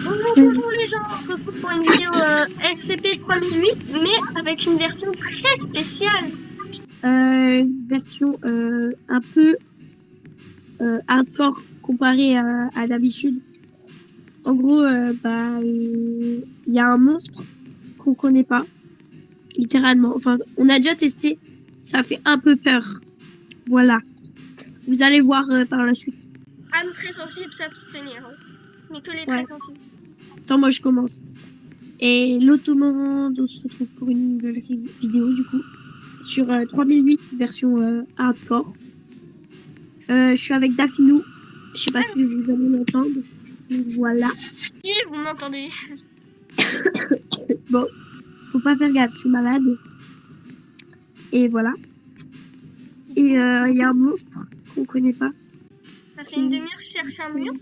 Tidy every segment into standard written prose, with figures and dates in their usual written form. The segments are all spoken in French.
Bonjour les gens, on se retrouve pour une vidéo SCP-3008, mais avec une version très spéciale. Version un peu hardcore comparée à d'habitude. En gros, il y a un monstre qu'on connaît pas, littéralement. Enfin, on a déjà testé, ça fait un peu peur. Voilà. Vous allez voir par la suite. Âme très sensible, s'abstenir. Hein. Mais que les Ouais. très sensibles. Attends, moi je commence. Et l'automande, on se retrouve pour une nouvelle vidéo du coup sur 3008 version hardcore. Je suis avec Dafinou. Je sais pas si vous allez l'entendre. Donc, voilà. Si vous m'entendez. Bon, faut pas faire gaffe, je suis malade. Et voilà. Et il y a un monstre qu'on connaît pas. Ça fait une demi-heure que je cherche un mur.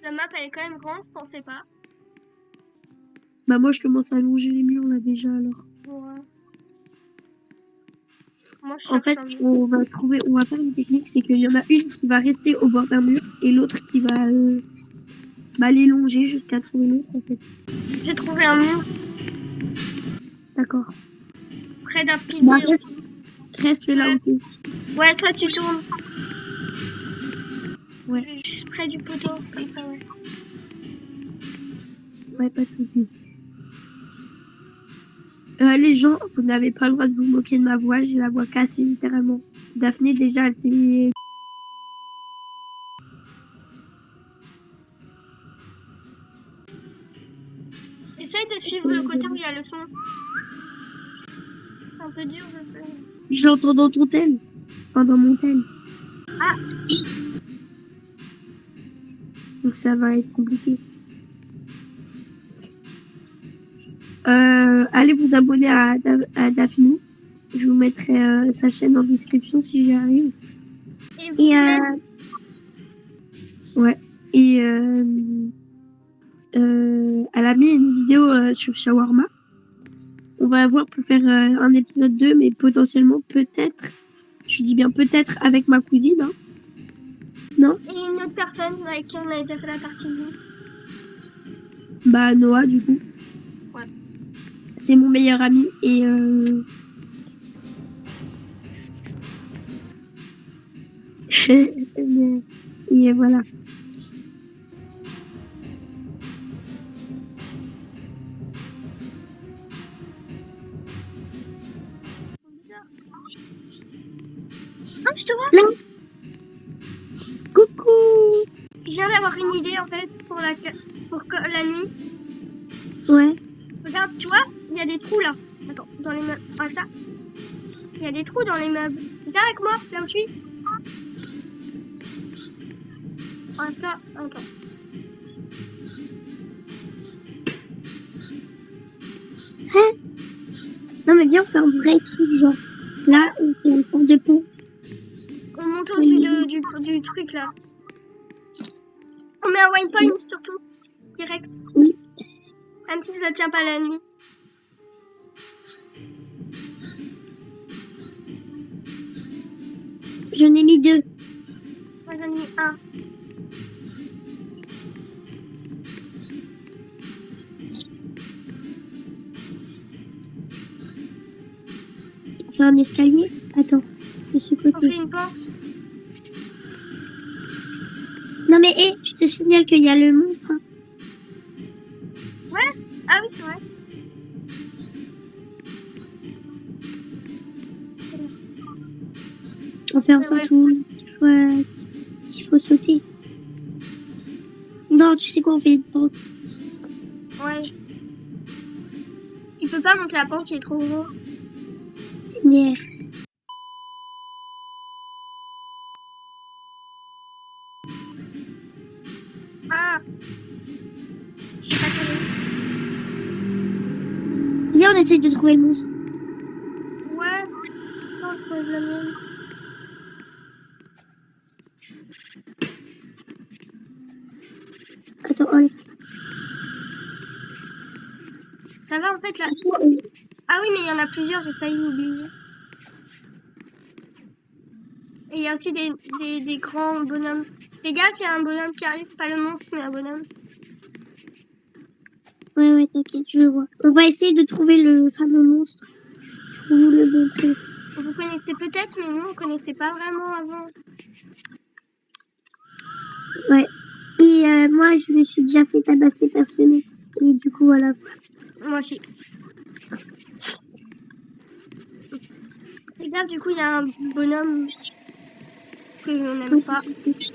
La map elle est quand même grande, je pensais pas. Bah moi je commence à longer les murs là déjà alors. Ouais. Moi je En cherche fait, un mur. on va faire une technique, c'est qu'il y en a une qui va rester au bord d'un mur et l'autre qui va les longer jusqu'à trouver l'autre en fait. J'ai trouvé un mur D'accord. près d'un Bah, pilier aussi. reste là où t'es. Ouais, toi tu tournes. Ouais. Je vais juste près du poteau, comme ça ouais. Ouais, pas de soucis. Les gens, vous n'avez pas le droit de vous moquer de ma voix, j'ai la voix cassée littéralement. Daphné déjà elle s'est mis... Essaye de suivre le côté où il y a le son. C'est un peu dur, je sais. J'entends dans ton tel. Enfin dans mon tel. Ah, Donc ça va être compliqué. Allez vous abonner à Daphne. Je vous mettrai sa chaîne en description si j'y arrive. et vous Et verrez. ouais. Et elle a mis une vidéo sur Shawarma. On va voir pour faire un épisode 2, mais potentiellement peut-être. Je dis bien peut-être avec ma cousine. Hein. Non? Et une autre personne avec qui on a déjà fait la partie de nous. Bah Noah du coup. Ouais. C'est mon meilleur ami et et voilà. Non, je te vois. Là. Coucou. Je viens d'avoir une idée en fait pour la nuit. Ouais. Regarde, tu vois, il y a des trous là. Attends, dans les meubles. Ah ça. Il y a des trous dans les meubles. Viens avec moi, là où je suis. Attends. Hein? Non mais viens on fait un vrai truc genre. Là on fait une forme de pont. On monte au-dessus du truc là. On met un waypoint surtout. Direct. Oui. Même si ça tient pas la nuit. J'en ai mis 2. Moi j'en ai mis un. C'est un escalier. Attends. De ce On côté. fait une porte. Non mais hé, je te signale qu'il y a le monstre. Hein. Ouais. Ah oui, c'est vrai. On fait en sorte qu'il faut sauter. Non, tu sais quoi, on fait une pente. Ouais. Il peut pas monter la pente, il est trop gros. Yeah. Ah. Je sais pas quel est. Viens, on essaye de trouver le monstre. Ouais. Non, je pose la mienne. Attends, enlève-toi. Ça va en fait là. Ah oui, mais il y en a plusieurs, j'ai failli oublier. Et il y a aussi des grands bonhommes. Fais gaffe, il y a un bonhomme qui arrive, pas le monstre, mais un bonhomme. Ouais, t'inquiète, je le vois. On va essayer de trouver le fameux monstre pour vous le montrer. Vous connaissez peut-être, mais nous, on connaissait pas vraiment avant. Ouais. Et moi, je me suis déjà fait tabasser par ce mec. Et du coup, voilà. Moi aussi. C'est grave, du coup, il y a un bonhomme que je n'aime pas. De toute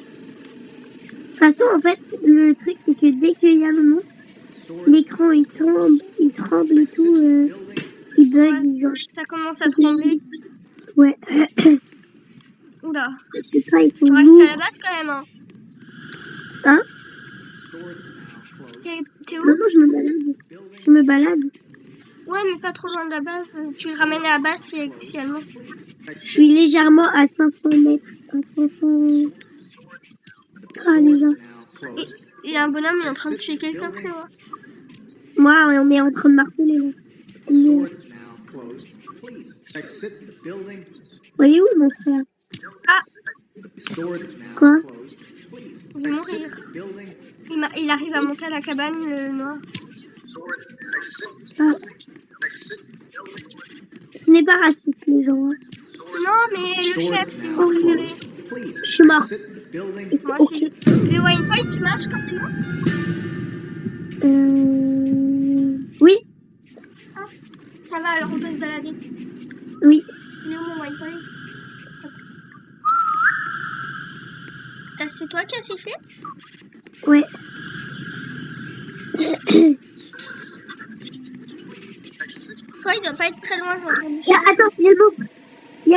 façon, en fait, le truc, c'est que dès qu'il y a le monstre, l'écran, il tremble et tout. Il bug, genre. Ça commence à trembler. Ouais. Oula. Je sais pas, ils sont Tu restes lourds. à la base quand même, hein. Hein? T'es où? Non, je me balade. Je me balade. Ouais, mais pas trop loin de la base. Tu le ramènes à la base si elle monte. Je suis légèrement à 500 mètres. À 500... Ah, déjà. Il y a un bonhomme, il est en train de tuer quelqu'un, frérot. Moi, on est en train de marceler, là. Vous voyez où, mon frère? Ah, Quoi? il va mourir. Il arrive à monter à la cabane, le noir. Ah. Ce n'est pas raciste, les gens. Hein. Non, mais le chef, c'est mon préféré. Je suis morte. Et c'est Moi ok. aussi. Le wine point, tu marches quand t'es mort? Oui, Ça va, alors on peut se balader. oui. Il est où mon wine point? C'est toi qui as sifflé? Ouais. Toi, il doit pas être très loin, j'ai entendu. Attends, il y a le monstre. Il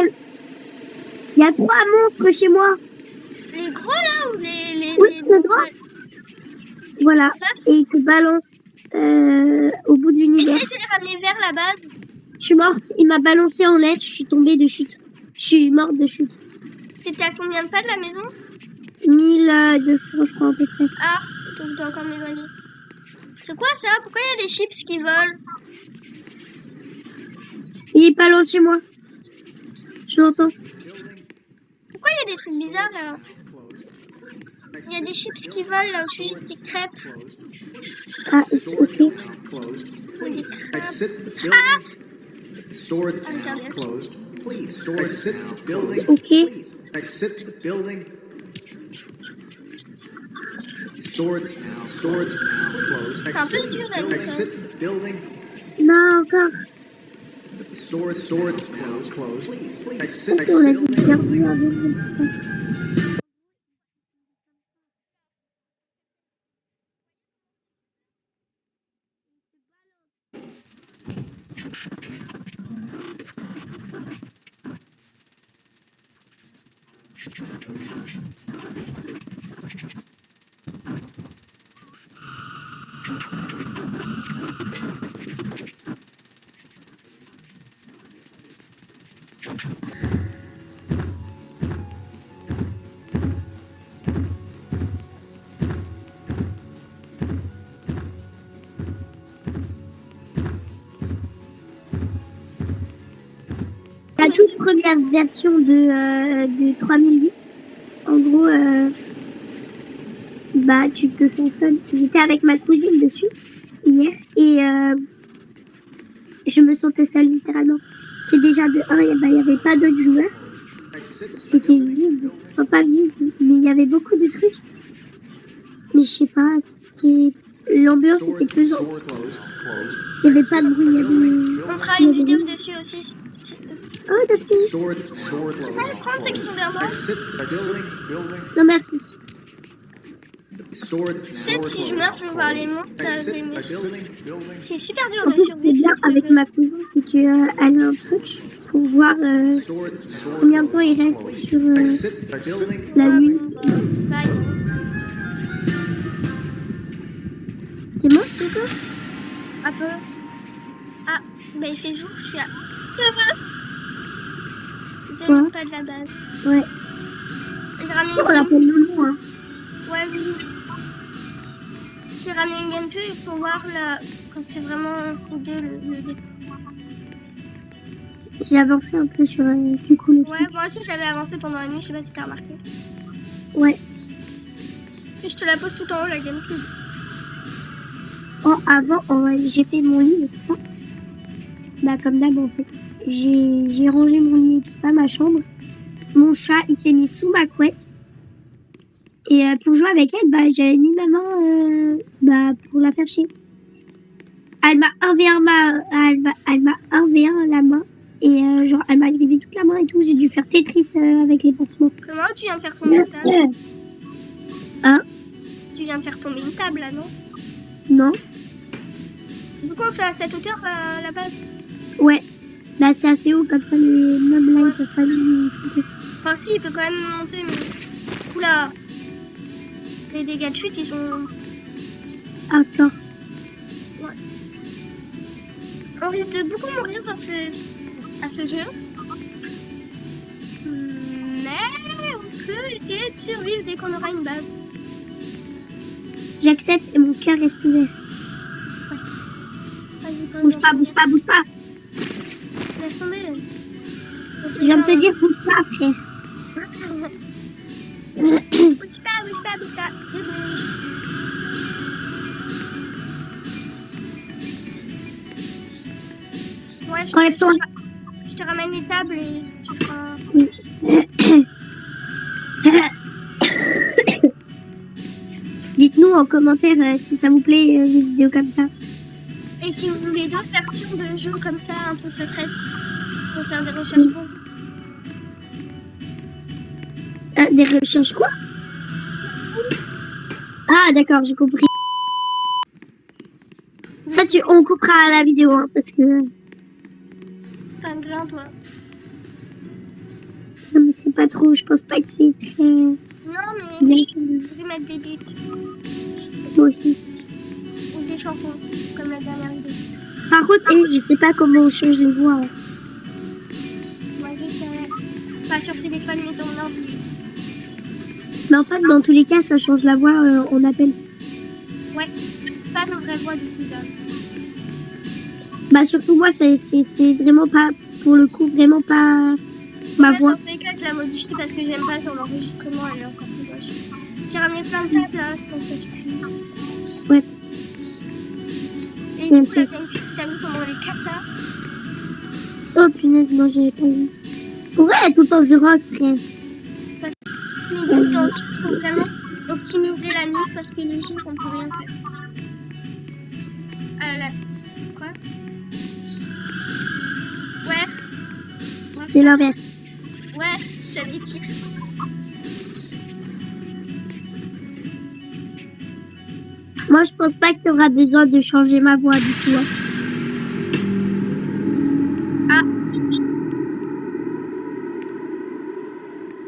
y a 3 monstres chez moi. Les gros là ou les Oui, le droit. Voilà. Et ils te balancent au bout de l'univers. Essaye de les ramener vers la base. Je suis morte. Il m'a balancé en l'air. Je suis tombée de chute. Je suis morte de chute. T'étais à combien de pas de la maison? 1200, je crois, à peu près. Ah, donc je dois encore m'éloigner. C'est quoi ça? Pourquoi il y a des chips qui volent? Il est pas loin de chez moi. Je l'entends. Pourquoi il y a des trucs bizarres là? Il y a des chips qui volent là où je suis, des crêpes. Ah, ok. Des crêpes. Ah! Ok. C'est un peu dur là, ça. Non, encore. Ok, on a dit bienvenue à vous. La toute première version de 3008, en gros, bah tu te sens seul. J'étais avec ma cousine dessus hier et je me sentais seule littéralement. C'est déjà de 1, il n'y avait pas d'autres joueurs. C'était vide. Enfin, pas vide, mais il y avait beaucoup de trucs. Mais je sais pas, c'était... L'ambiance était pesante. Il n'y avait pas de bruit, il y avait... On fera une vidéo dessus aussi. Oh, d'accord. Je peux pas les prendre ceux qui sont derrière moi? Non, merci. Peut-être si je meurs, je vais voir les monstres. C'est super dur En de plus, c'est survivre bien sur ce avec jeu. ma cousine, c'est qu'elle a un truc pour voir combien de temps il reste sur la lune. Bye. T'es mort, Coco? Un peu. Ah, bah il fait jour, je suis à... Quoi? Pas de la base. Ouais. J'ai ramené On une game. l'appelle Loulou, hein. Ouais, oui. J'ai ramené une gameplay pour voir là, quand c'est vraiment hideux le dessin. J'ai avancé un peu sur du coup le Ouais, truc. moi aussi j'avais avancé pendant la nuit, je sais pas si t'as remarqué. Ouais. Et je te la pose tout en haut la gameplay. avant, j'ai fait mon lit et tout ça. Bah, comme d'hab, en fait. J'ai rangé mon lit et tout ça, ma chambre. Mon chat, il s'est mis sous ma couette. Et pour jouer avec elle, bah, j'avais mis ma main bah, pour la faire chier. Elle m'a 1v1 elle m'a 1v1 la main. Et genre, elle m'a grippé toute la main et tout. J'ai dû faire Tetris avec les pansements. Comment tu viens de faire tomber une table? Hein? Tu viens de faire tomber une table, là, non? Non? Du coup, on fait à cette hauteur, la base? Ouais. Bah, c'est assez haut, comme ça, les meubles là, ils peuvent pas nous choper. Enfin, si, il peut quand même monter, mais... Oula! Les dégâts de chute, ils sont... Attends. On risque de beaucoup mourir à ce jeu. Mais on peut essayer de survivre dès qu'on aura une base. J'accepte et mon cœur reste ouvert. Vas-y, Bouge pas, bouge pas, bouge pas. Laisse tomber. Je viens de te dire bouge pas, frère. Bouge pas, bouge pas, bouge pas. Bouge. Ouais, je te ramène les tables et tu feras... Dites-nous en commentaire si ça vous plaît des vidéos comme ça. Et si vous voulez d'autres versions de jeux comme ça, un peu secrètes, pour faire des recherches pour... Des recherches quoi? Ah d'accord, j'ai compris. Ça on coupera la vidéo hein, parce que... Ça me vient, toi. Non mais c'est pas trop, je pense pas que c'est très... Non mais... bien. Je vais mettre des bips. Moi aussi. Ou des chansons, comme la dernière vidéo. Par contre, je sais pas comment on change les voix. Moi je sais. Pas sur téléphone mais sur mon ordi. Mais en fait, dans tous les cas, ça change la voix, on appelle. Ouais, c'est pas nos vraies voix du coup là. Bah surtout moi, c'est vraiment pas, pour le coup, vraiment pas ma voix. Dans tous les cas, je la modifie parce que j'aime pas sur l'enregistrement, elle est encore plus moche. Je t'ai ramené plein de tables là, je pense que ça suffit. Ouais. Et du coup, la GameCube, t'as vu comment elle est cata? Oh punaise, non, j'avais pas vu. Pourquoi elle est tout le temps The Rock, frère? Mais du coup, dans le jeu, il faut vraiment optimiser la nuit parce que le jour, on peut rien faire. Là. Quoi? Ouais. C'est l'inverse. Ouais, j'allais dire. Moi, je pense pas que t'auras besoin de changer ma voix du tout. Hein. Ah.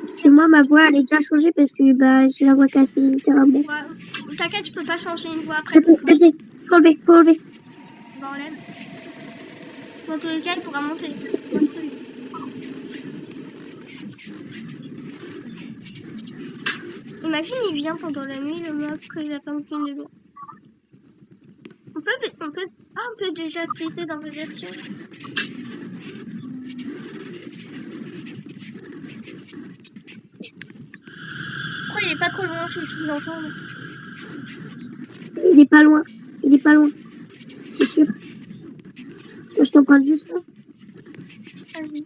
Parce que moi, ma voix, elle est déjà changée parce que bah, j'ai la voix cassée, littéralement. Ouais. T'inquiète, je peux pas changer une voix après. Faut enlever. Bon, enlève. Dans tous les cas, il pourra monter. Moi, je peux le dire. Imagine, il vient pendant la nuit, le mob que j'attends depuis une demi-heure. On peut déjà se baisser dans la version. Pourquoi il est pas trop loin, je peux l'entendre. Il est pas loin. C'est sûr. Moi, je t'emprunte juste ça. Vas-y.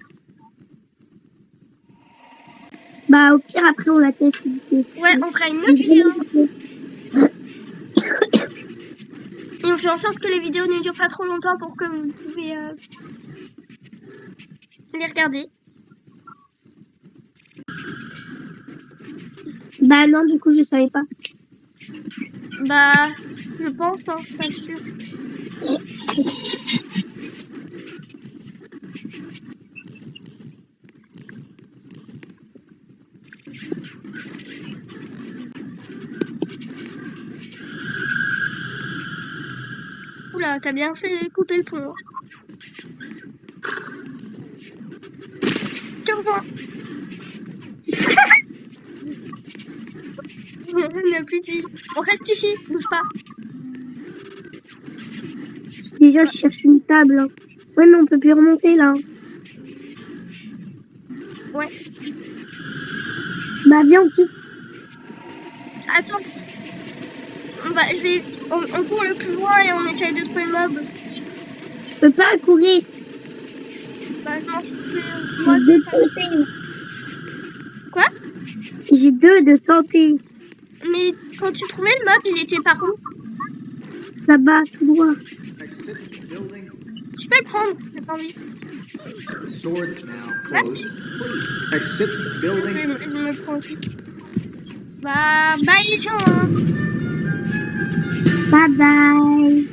Bah, au pire, après, on la teste. Ouais, on fera une autre vidéo. Et on fait en sorte que les vidéos ne durent pas trop longtemps pour que vous pouvez les regarder. Bah non, du coup, je savais pas. Bah, je pense, hein, pas sûr. Oula, t'as bien fait couper le pont. Hein. Je te revois. On n'a plus de vie. On reste ici, bouge pas. Déjà, je cherche une table. Hein. Ouais, mais on peut plus remonter, là. Ouais. Bah, viens, on quitte. Attends. on court le plus loin et on essaye de trouver le mob. Je peux pas courir. Bah, je m'en fous. J'ai 2 de santé. Quoi? J'ai 2 de santé. Mais quand tu trouvais le mob, il était par où? Là-bas, tout droit. Exit building. Tu peux le prendre, j'ai pas envie. Swords now closed. Please exit building. Je me le prends aussi. Bah, bye les gens, hein. Bye bye.